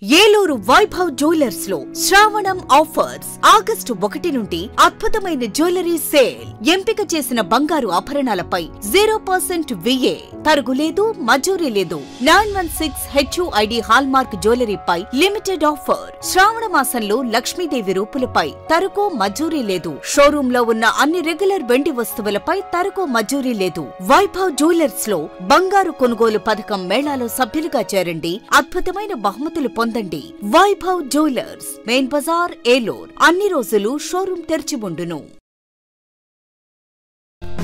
Eluru Vaibhav jewellers లో శ్రావణం ఆఫర్స్. ఆగస్టు 1 నుండి అద్భుతమైన జ్యువెలరీ సేల్. ఎంపిక చేసిన బంగారు ఆభరణాలపై 0% VA, తరుగులేదు, మజూరీ లేదు. 916 HUID హాల్మార్క్ జ్యువెలరీపై లిమిటెడ్ ఆఫర్. శ్రావణ మాసంలో లక్ష్మీదేవి రూపులపై తరుగు, మజూరీ లేదు. షోరూమ్ లో ఉన్న అన్ని రెగ్యులర్ వెండి వస్తువులపై తరుగు, మజూరీ లేదు. వైభవ్ జ్యువెలర్స్ లో బంగారు కొనుగోలు పథకం మేళాలో సభ్యులుగా చేరండి. అద్భుతమైన బహుమతులు పొందండి. Vaibhav jewellers, main Bazar, Eluru. అన్ని రోజులు షోరూం తెరిచి ఉండును.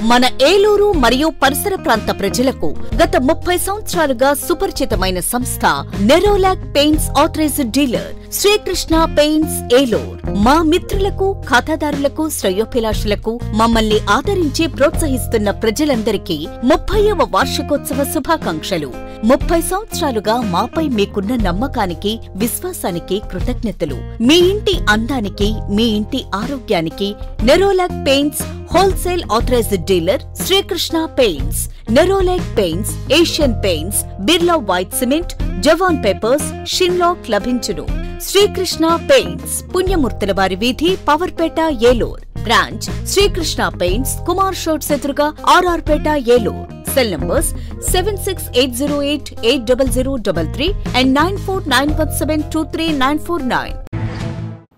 మన ఏలూరు మరియు పరిసర ప్రాంత ప్రజలకు గత 30 సంవత్సరాలుగా సుపరిచితమైన సంస్థ Nerolac paints authorised dealer Srikrishna paints Eluru. మా మిత్రులకు, ఖాతాదారులకు, శ్రేయోభిలాషులకు, మమ్మల్ని ఆదరించి ప్రోత్సహిస్తున్న ప్రజలందరికీ 30వ వార్షికోత్సవ శుభాకాంక్షలు. 30 సంవత్సరాలుగా మాపై మీకున్న నమ్మకానికి, విశ్వాసానికి కృతజ్ఞతలు. మీ ఇంటి అందానికి, మీ ఇంటి ఆరోగ్యానికి Nerolac paints wholesale authorised dealer Srikrishna paints. Nerolac paints, Asian paints, Birla white cement, జవాన్ పేపర్స్, షిన్లాక్ లభించును. శ్రీకృష్ణ పెయింట్స్, పుణ్యమూర్తుల వారి వీధి, పవర్పేట, ఏలూరు. బ్రాంచ్ శ్రీకృష్ణ పెయింట్స్, కుమార్ షోట్స్ ఎదురుగా, RR Pet, Eluru. Cell numbers 7680880033 and 9491723949.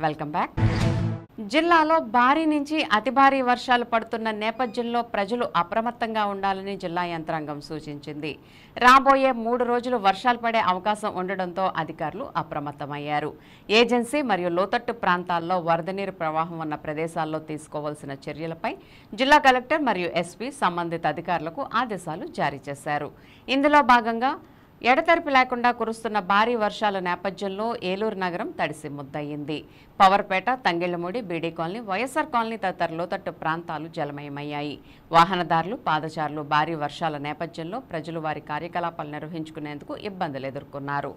Welcome back. జిల్లాలో భారీ నుంచి అతి భారీ వర్షాలు పడుతున్న నేపథ్యంలో ప్రజలు అప్రమత్తంగా ఉండాలని జిల్లా యంత్రాంగం సూచించింది. రాబోయే 3 రోజులు వర్షాలు పడే అవకాశం ఉండడంతో అధికారులు అప్రమత్తమయ్యారు. ఏజెన్సీ మరియు లోతట్టు ప్రాంతాల్లో వరద నీరు ప్రవాహం ఉన్న ప్రదేశాల్లో తీసుకోవాల్సిన చర్యలపై జిల్లా కలెక్టర్ మరియు ఎస్పీ సంబంధిత అధికారులకు ఆదేశాలు జారీ చేశారు. ఇందులో భాగంగా ఎడతెరిపి లేకుండా కురుస్తున్న భారీ వర్షాల నేపథ్యంలో ఏలూరు నగరం తడిసి ముద్దయింది. పవర్పేట, తంగెళ్లమూడి, బీడీ కాలనీ, వైఎస్ఆర్ కాలనీ తదితర లోతట్టు ప్రాంతాలు జలమయమయ్యాయి. వాహనదారులు, పాదచారులు భారీ వర్షాల నేపథ్యంలో ప్రజలు వారి కార్యకలాపాలు నిర్వహించుకునేందుకు ఇబ్బందులు ఎదుర్కొన్నారు.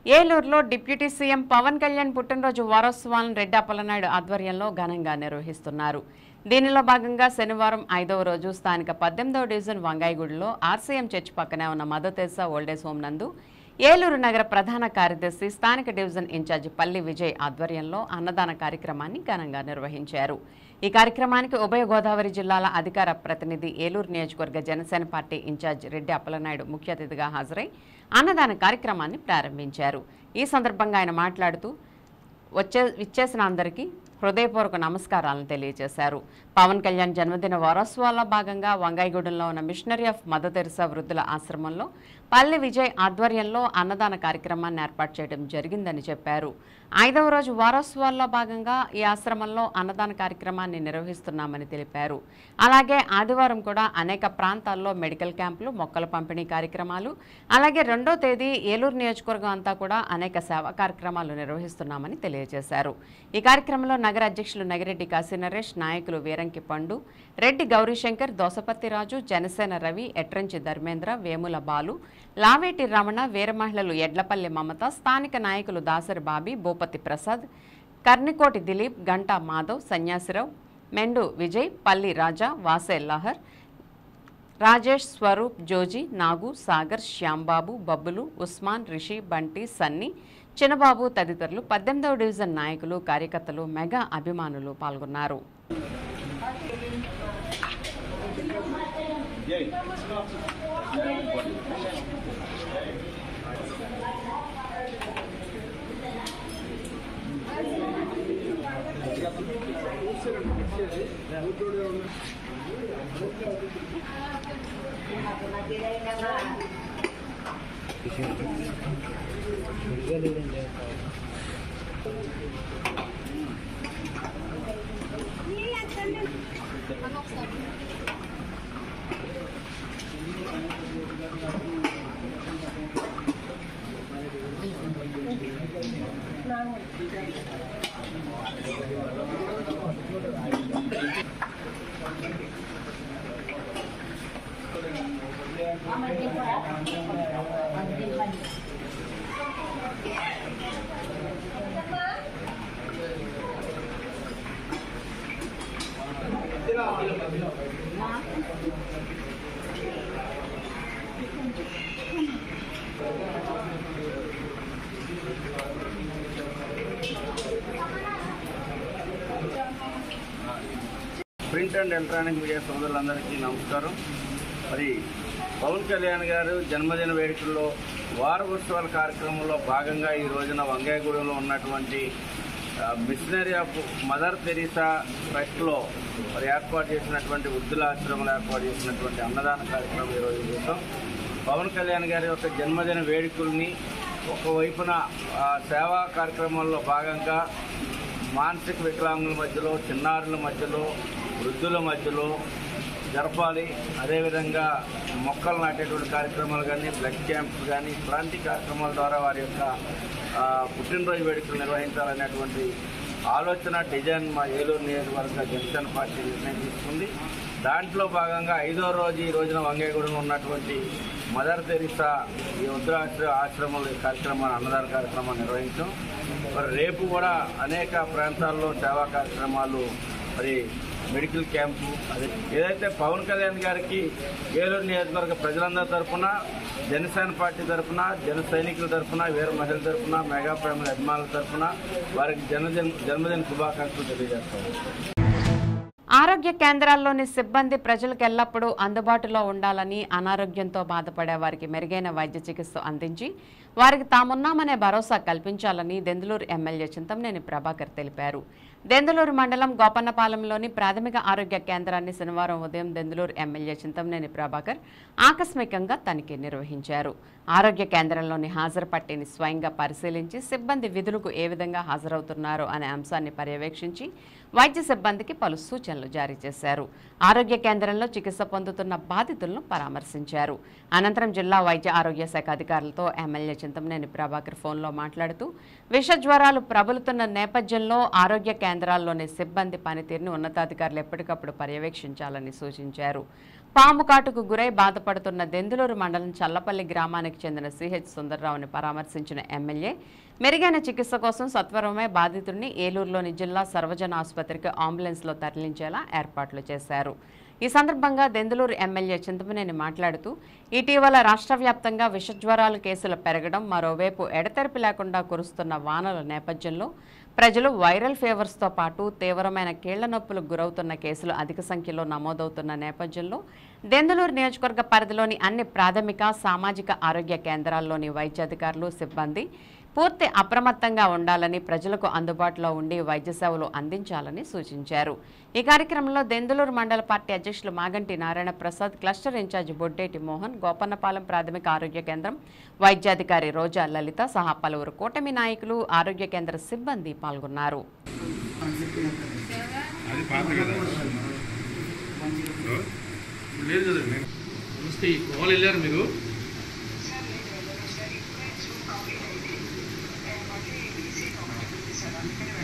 ఏలూరులో డిప్యూటీ సీఎం పవన్ కళ్యాణ్ పుట్టినరోజు వారోత్సవాలను రెడ్డి అప్పలనాయుడు ఆధ్వర్యంలో ఘనంగా నిర్వహిస్తున్నారు. దీనిలో భాగంగా శనివారం 5వ రోజు స్థానిక 18వ డివిజన్ వంగాయగూడలో ఆర్సీఎం చర్చ్ పక్కనే ఉన్న మదర్ తెరెసా ఓల్డేజ్ హోమ్ నందు ఏలూరు నగర ప్రధాన కార్యదర్శి స్థానిక డివిజన్ ఇన్ఛార్జి పల్లి విజయ్ ఆధ్వర్యంలో అన్నదాన కార్యక్రమాన్ని ఘనంగా నిర్వహించారు. ఈ కార్యక్రమానికి ఉభయ గోదావరి జిల్లాల అధికార ప్రతినిధి ఏలూరు నియోజకవర్గ జనసేన పార్టీ ఇన్ఛార్జ్ రెడ్డి అప్పలనాయుడు ముఖ్య అతిథిగా హాజరై అన్నదాన కార్యక్రమాన్ని ప్రారంభించారు. ఈ సందర్భంగా ఆయన మాట్లాడుతూ విచ్చేసిన అందరికీ హృదయపూర్వక నమస్కారాలను తెలియజేశారు. పవన్ కళ్యాణ్ జన్మదిన వారోత్సవాల్లో భాగంగా వంగాయగూడెంలో ఉన్న మిషనరీ ఆఫ్ మదర్ తెరెసా వృద్ధుల ఆశ్రమంలో పల్లి విజయ్ ఆధ్వర్యంలో అన్నదాన కార్యక్రమాన్ని ఏర్పాటు చేయడం జరిగిందని చెప్పారు. 5వ రోజు వారోత్సవాల్లో భాగంగా ఈ ఆశ్రమంలో అన్నదాన కార్యక్రమాన్ని నిర్వహిస్తున్నామని తెలిపారు. అలాగే ఆదివారం కూడా అనేక ప్రాంతాల్లో మెడికల్ క్యాంపులు, మొక్కల పంపిణీ కార్యక్రమాలు, అలాగే 2వ తేదీ ఏలూరు నియోజకవర్గం అంతా కూడా అనేక సేవా కార్యక్రమాలు నిర్వహిస్తున్నామని తెలియజేశారు. ఈ కార్యక్రమంలో నగర అధ్యక్షులు నగిరెడ్డి కాశీ నరేష్, నాయకులు వీరంకి పండు, రెడ్డి గౌరీశంకర్, దోసపత్తి రాజు, జనసేన రవి, ఎట్రంచి ధర్మేంద్ర, వేముల బాలు, లావేటి రమణ, వీర మహిళలు ఎడ్లపల్లి మమత, స్థానిక నాయకులు దాసరి బాబీ, భూపతి ప్రసాద్, కర్ణికోటి దిలీప్, గంటా మాధవ్, సన్యాసిరావు, మెండు విజయ్, పల్లి రాజా, వాసే లహర్, రాజేష్, స్వరూప్, జోజీ, నాగు, సాగర్, శ్యాంబాబు, బబ్బులు, ఉస్మాన్, రిషి, బంటి, సన్నీ, చిన్నబాబు తదితరులు 18వ డివిజన్ నాయకులు, కార్యకర్తలు, మెగా అభిమానులు పాల్గొన్నారు. ప్రింట్ అండ్ ఎలక్ట్రానిక్ మీడియా సోదరులందరికీ నమస్కారం. మరి పవన్ కళ్యాణ్ గారు జన్మదిన వేడుకల్లో వారోత్సవాల కార్యక్రమంలో భాగంగా ఈ రోజున వంగాయగూడెంలో ఉన్నటువంటి మిషనరీ ఆఫ్ మదర్ తెరెసా ట్రస్ట్లో మరి ఏర్పాటు చేసినటువంటి వృద్ధుల ఆశ్రమంలో ఏర్పాటు చేసినటువంటి అన్నదాన కార్యక్రమం ఈరోజు చూసాం. పవన్ కళ్యాణ్ గారి యొక్క జన్మదిన వేడుకల్ని ఒకవైపున సేవా కార్యక్రమాల్లో భాగంగా మానసిక వికలాంగుల మధ్యలో, చిన్నారుల మధ్యలో, వృద్ధుల మధ్యలో జరపాలి. అదేవిధంగా మొక్కలు నాటేటువంటి కార్యక్రమాలు కానీ, బ్లడ్ క్యాంప్స్ కానీ, ఇలాంటి కార్యక్రమాల ద్వారా వారి యొక్క పుట్టినరోజు వేడుకలు నిర్వహించాలనేటువంటి ఆలోచన డిజైన్ మా ఏలూరు నియోజకవర్గ జనసేన పార్టీ నిర్ణయం తీసుకుంది. దాంట్లో భాగంగా 5వ రోజు ఈ రోజున వంగాయగూడెంలో ఉన్నటువంటి మదర్ తెరెసా ఈ వృద్ధాశ్ర ఆశ్రమంలో ఈ కార్యక్రమాన్ని అన్నదాన కార్యక్రమాన్ని నిర్వహించాం. మరి రేపు కూడా అనేక ప్రాంతాల్లో సేవా కార్యక్రమాలు, మరి మెడికల్ క్యాంపు, అదే ఏదైతే పవన్ కళ్యాణ్ గారికి ఏలూరు నియోజకవర్గ ప్రజలందరి తరఫున, జనసేన పార్టీ తరఫున, జన సైనికుల తరఫున, వీర మహిళల తరఫున, మెగా ఫ్యామిలీ అభిమానుల తరఫున వారికి జన్మదిన శుభాకాంక్షలు తెలియజేస్తాము. ఆరోగ్య కేంద్రాల్లోని సిబ్బంది ప్రజలకు ఎల్లప్పుడూ అందుబాటులో ఉండాలని, అనారోగ్యంతో బాధపడే వారికి మెరుగైన వైద్య చికిత్స అందించి వారికి తామున్నామనే భరోసా కల్పించాలని దెందులూరు ఎమ్మెల్యే చింతమనేని ప్రభాకర్ తెలిపారు. దెందులూరు మండలం గోపన్నపాలెంలోని ప్రాథమిక ఆరోగ్య కేంద్రాన్ని శనివారం ఉదయం దెందులూరు ఎమ్మెల్యే చింతమనేని ప్రభాకర్ ఆకస్మికంగా తనిఖీ నిర్వహించారు. ఆరోగ్య కేంద్రంలోని హాజరు పట్టిని స్వయంగా పరిశీలించి సిబ్బంది విధులకు ఏ విధంగా హాజరవుతున్నారో అనే అంశాన్ని పర్యవేక్షించి వైద్య సిబ్బందికి పలు సూచనలు జారీ చేశారు. ఆరోగ్య కేంద్రంలో చికిత్స పొందుతున్న బాధితులను పరామర్శించారు. అనంతరం జిల్లా వైద్య ఆరోగ్య శాఖ అధికారులతో ఎమ్మెల్యే చింతమనేని ప్రభాకర్ ఫోన్లో మాట్లాడుతూ విష జ్వరాలు ప్రబలుతున్న నేపథ్యంలో ఆరోగ్య కేంద్రాల్లోని సిబ్బంది పనితీరును ఉన్నతాధికారులు ఎప్పటికప్పుడు పర్యవేక్షించాలని సూచించారు. పాము కాటుకు గురై బాధపడుతున్న దెందులూరు మండలం చల్లపల్లి గ్రామానికి చెందిన సిహెచ్ సుందర్రావుని పరామర్శించిన ఎమ్మెల్యే మెరుగైన చికిత్స కోసం సత్వరమే బాధితుడిని ఏలూరులోని జిల్లా సర్వజన ఆసుపత్రికి అంబులెన్స్లో తరలించేలా ఏర్పాట్లు చేశారు. ఈ సందర్భంగా దెందులూరు ఎమ్మెల్యే చింతమనేని మాట్లాడుతూ ఇటీవల రాష్ట్ర వ్యాప్తంగా విషజ్వరాల కేసులు పెరగడం, మరోవైపు ఎడతెరిపి లేకుండా కురుస్తున్న వానల నేపథ్యంలో ప్రజలు వైరల్ ఫీవర్స్తో పాటు తీవ్రమైన కీళ్ల నొప్పులకు గురవుతున్న కేసులు అధిక సంఖ్యలో నమోదవుతున్న నేపథ్యంలో దెందులూరు నియోజకవర్గ పరిధిలోని అన్ని ప్రాథమిక సామాజిక ఆరోగ్య కేంద్రాల్లోని వైద్యాధికారులు సిబ్బంది పూర్తి అప్రమత్తంగా ఉండాలని, ప్రజలకు అందుబాటులో ఉండి వైద్య సేవలు అందించాలని సూచించారు. ఈ కార్యక్రమంలో దెందులూరు మండల పార్టీ అధ్యక్షులు మాగంటి నారాయణ ప్రసాద్, క్లస్టర్ ఇన్ఛార్జి బొడ్డేటి మోహన్, గోపన్నపాలెం ప్రాథమిక ఆరోగ్య కేంద్రం వైద్యాధికారి రోజా లలిత సహా పలువురు కూటమి నాయకులు, ఆరోగ్య కేంద్ర సిబ్బంది పాల్గొన్నారు.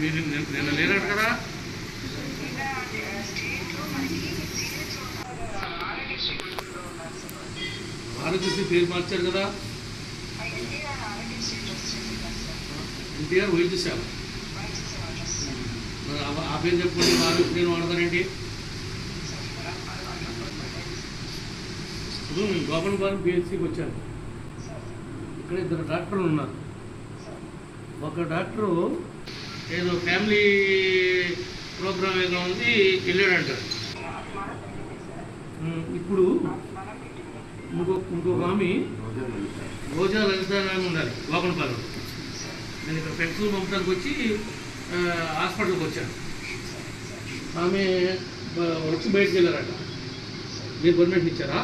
మీరు నిన్న లేనాడు కదా, ఆరోగ్యశ్రీ పేరు మార్చారు కదా, ఎన్టీఆర్ వైద్య సేవ. ఆ పేరు చెప్పుకుంటే ఆరోగ్యశ్రీ వాడతారేంటి? ఇప్పుడు నేను గోపన్నపాలెం పిహెచ్సికి వచ్చాను. ఇక్కడ 2 డాక్టర్లు ఉన్నారు. ఒక డాక్టరు ఏదో ఫ్యామిలీ ప్రోగ్రామ్ ఏదో ఉంది వెళ్ళాడంటారు. ఇప్పుడు ఇంకొక ఆమె రోజా లలిత ఆమె ఉండాలి గోపన్నపాలెం. నేను ఇక్కడ పెన్సిల్ పంపడానికి వచ్చి హాస్పిటల్కి వచ్చాను. ఆమె వచ్చి బయటకు వెళ్ళారట. మీరు పర్మిషన్ ఇచ్చారా?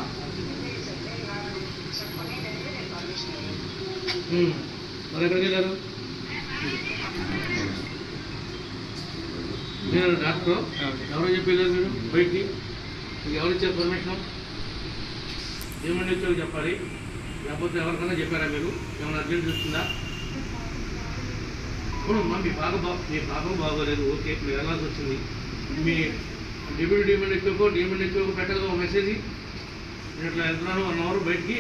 మరి ఎక్కడికి వెళ్ళారు? మీరు డాక్టర్ ఎవరో చెప్పి వెళ్ళారు మీరు బయటికి? మీకు ఎవరు ఇచ్చారు పర్మిషన్? ఏమన్నా ఇచ్చారో చెప్పాలి. లేకపోతే ఎవరికైనా చెప్పారా మీరు? ఏమైనా అర్జెంట్ వస్తుందా? మీ పాపం బాగోలేదు, ఓకే, మీరు వెళ్ళాల్సి వచ్చింది. మీ డిఎంఎన్ ఎక్కువ పెట్టగా ఒక మెసేజ్, నేను ఇట్లా వెళ్తున్నాను 1 అవర్ బయటికి,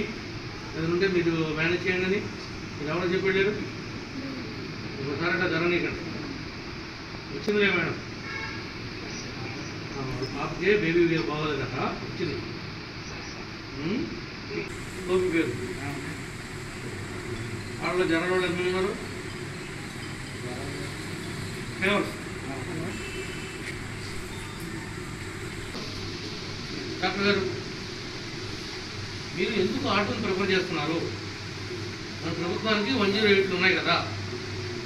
ఏదైనా ఉంటే మీరు మేనేజ్ చేయండి అని మీరు ఎవరో చెప్పి వెళ్ళారు. ఒకసారి అట్లా జరగనీకండి. వచ్చిందిలే మేడం, పాపకే బేబీ బాగోలేదట, వచ్చింది. ఓపీ పేరు వాళ్ళ జనాల వాళ్ళు ఎన్ని ఉన్నారు? డాక్టర్ గారు, మీరు ఎందుకు ఆటోని ప్రిఫర్ చేస్తున్నారు? మన ప్రభుత్వానికి 108 ఉన్నాయి కదా,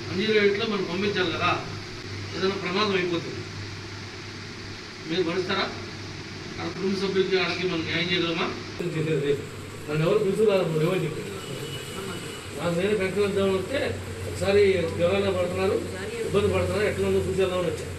108లో మనం పంపించాలి కదా. ఏదైనా ప్రమాదం అయిపోతుంది, మీరు భరిస్తారా? ఆ కుటుంబ సభ్యులకి ఆడకి మనం న్యాయం చేయగలమా? నన్ను ఎవరు పిలుచుకున్నారు? ఏమని చెప్పారు? నాకు నేను పెన్షన్ ఇద్దామని వస్తే ఒకసారి జ్వరాలు పడుతున్నారు, ఇబ్బంది పడుతున్నారు, ఎట్లా ఉందో చూసేద్దామని వచ్చాను.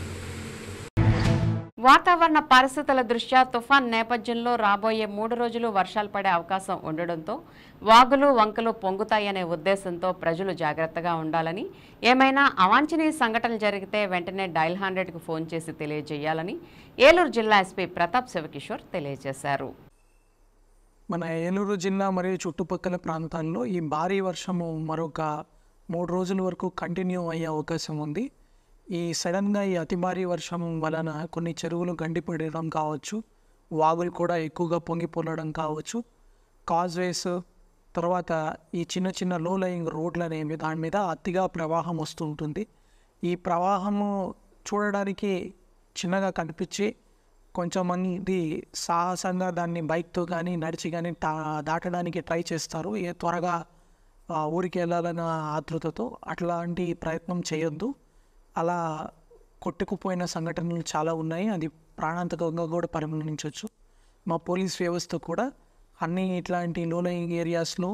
వాతావరణ పరిస్థితుల దృష్ట్యా తుఫాన్ నేపథ్యంలో రాబోయే 3 రోజులు వర్షాలు పడే అవకాశం ఉండడంతో వాగులు వంకలు పొంగుతాయనే ఉద్దేశంతో ప్రజలు జాగ్రత్తగా ఉండాలని, ఏమైనా అవాంఛనీయ సంఘటనలు జరిగితే వెంటనే డయల్ 100కు ఫోన్ చేసి తెలియజేయాలని ఏలూరు జిల్లా ఎస్పీ ప్రతాప్ శివకిషోర్ తెలియజేశారు. మన ఏలూరు జిల్లా మరియు చుట్టుపక్కల ప్రాంతాల్లో ఈ భారీ వర్షము మరొక 3 రోజుల వరకు కంటిన్యూ అయ్యే అవకాశం ఉంది. ఈ సడన్గా ఈ అతి భారీ వర్షం వలన కొన్ని చెరువులు గండిపడడం కావచ్చు, వాగులు కూడా ఎక్కువగా పొంగిపోలడం కావచ్చు, కాజ్వేస్, తర్వాత ఈ చిన్న చిన్న లో లయింగ్ రోడ్లు అనేవి దాని మీద అతిగా ప్రవాహం వస్తూ ఉంటుంది. ఈ ప్రవాహము చూడడానికి చిన్నగా కనిపించి కొంచెం మంది సాహసంగా దాన్ని బైక్తో కానీ నడిచి కానీ దాటడానికి ట్రై చేస్తారు, త్వరగా ఊరికి వెళ్ళాలన్న ఆతృతతో. అట్లాంటి ప్రయత్నం చేయొద్దు. అలా కొట్టుకుపోయిన సంఘటనలు చాలా ఉన్నాయి, అది ప్రాణాంతకంగా కూడా పరిగణించవచ్చు. మా పోలీస్ వ్యవస్థ కూడా అన్ని ఇట్లాంటి లో లయింగ్ ఏరియాస్లో,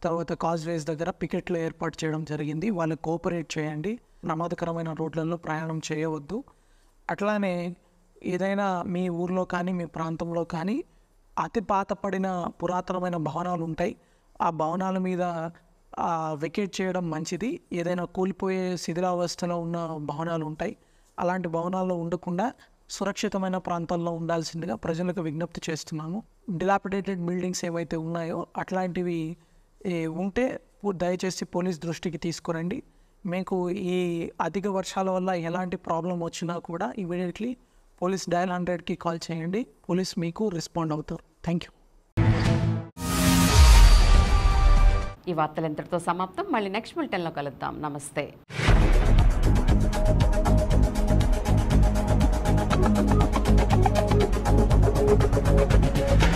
తర్వాత కాజ్వేస్ దగ్గర పికెట్లు ఏర్పాటు చేయడం జరిగింది. వాళ్ళకి కోఆపరేట్ చేయండి, ప్రమాదకరమైన రోడ్లలో ప్రయాణం చేయవద్దు. అట్లానే ఏదైనా మీ ఊర్లో కానీ మీ ప్రాంతంలో కానీ అతి పాతపడిన పురాతనమైన భవనాలు ఉంటాయి, ఆ భవనాల మీద వెకేట్ చేయడం మంచిది. ఏదైనా కూలిపోయే శిథిలావస్థలో ఉన్న భవనాలు ఉంటాయి, అలాంటి భవనాల్లో ఉండకుండా సురక్షితమైన ప్రాంతాల్లో ఉండాల్సిందిగా ప్రజలకు విజ్ఞప్తి చేస్తున్నాము. డిలాపిడేటెడ్ బిల్డింగ్స్ ఏవైతే ఉన్నాయో అట్లాంటివి ఉంటే దయచేసి పోలీస్ దృష్టికి తీసుకురండి. మీకు ఈ అధిక వర్షాల వల్ల ఎలాంటి ప్రాబ్లం వచ్చినా కూడా ఇమీడియట్లీ పోలీస్ డయల్ 100కి కాల్ చేయండి. పోలీస్ మీకు రెస్పాండ్ అవుతారు. Thank you. ఈ వార్తలు ఎంతటితో సమాప్తం. మళ్ళీ నెక్స్ట్ బులెటిన్లో కలుద్దాం. నమస్తే. Thank you.